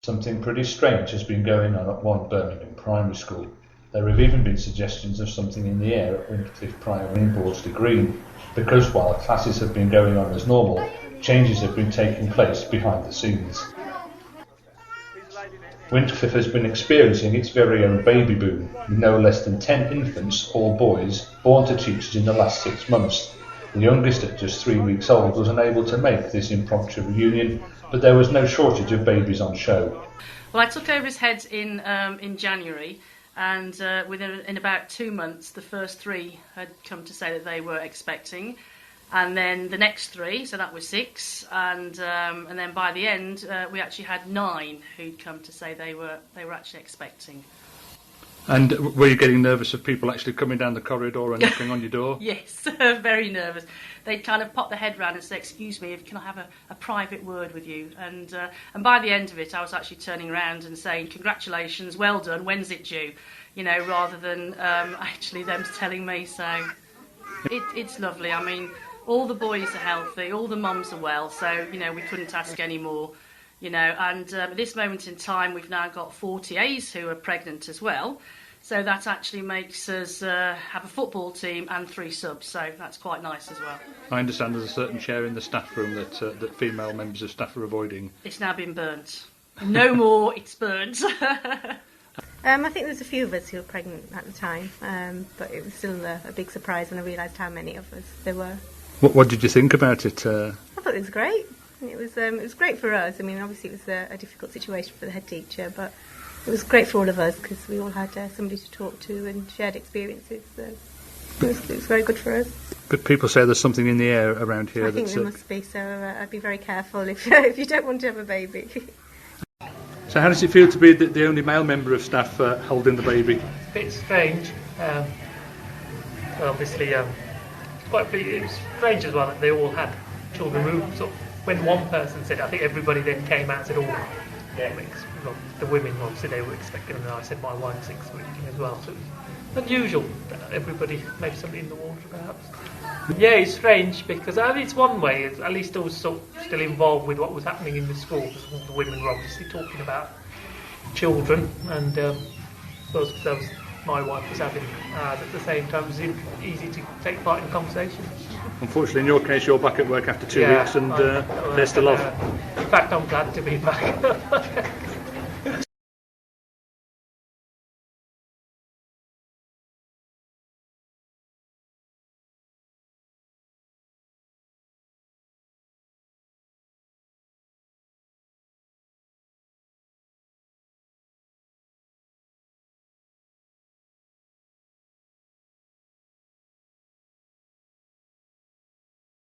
Something pretty strange has been going on at one Birmingham primary school. There have even been suggestions of something in the air at Wyndcliffe Primary in Bordesley Green, because while classes have been going on as normal, changes have been taking place behind the scenes. Wyndcliffe has been experiencing its very own baby boom, with no less than 10 infants, all boys, born to teachers in the last 6 months. The youngest, at just 3 weeks old, was unable to make this impromptu reunion, but there was no shortage of babies on show. Well, I took over his head in January, and in about 2 months, the first 3 had come to say that they were expecting, and then the next 3, so that was 6, and then by the end, we actually had 9 who'd come to say they were actually expecting. And were you getting nervous of people actually coming down the corridor and knocking on your door? Yes, very nervous. They'd kind of pop their head round and say, "Excuse me, can I have a private word with you?" And by the end of it, I was actually turning around and saying, "Congratulations, well done, when's it due?" You know, rather than actually them telling me. So it's lovely. I mean, all the boys are healthy, all the mums are well, so, you know, we couldn't ask any more. You know, and at this moment in time, we've now got 40 A's who are pregnant as well. So that actually makes us have a football team and 3 subs, so that's quite nice as well. I understand there's a certain chair in the staff room that female members of staff are avoiding. It's now been burnt. No more, it's burnt. I think there was a few of us who were pregnant at the time, but it was still a big surprise when I realised how many of us there were. What did you think about it? I thought it was great. It was great for us. I mean, obviously it was a difficult situation for the head teacher, but it was great for all of us because we all had somebody to talk to and shared experiences. So it was very good for us. But people say there's something in the air around here. I think there must be, so I'd be very careful if you don't want to have a baby. So how does it feel to be the only male member of staff holding the baby? It's a bit strange. Obviously, it was strange as well that they all had children who sort of, when one person said it, I think everybody then came out and said, "Oh, yeah, the women, obviously they were expecting," and I said my wife's expecting as well. So it was unusual that everybody, maybe somebody in the water perhaps. Yeah, it's strange because it's one way, at least I was sort of still involved with what was happening in the school, because all the women were obviously talking about children, and because my wife was having ours at the same time, it was easy to take part in conversations. Unfortunately, in your case, you're back at work after 2 weeks and they're still off. In fact, I'm glad to be back.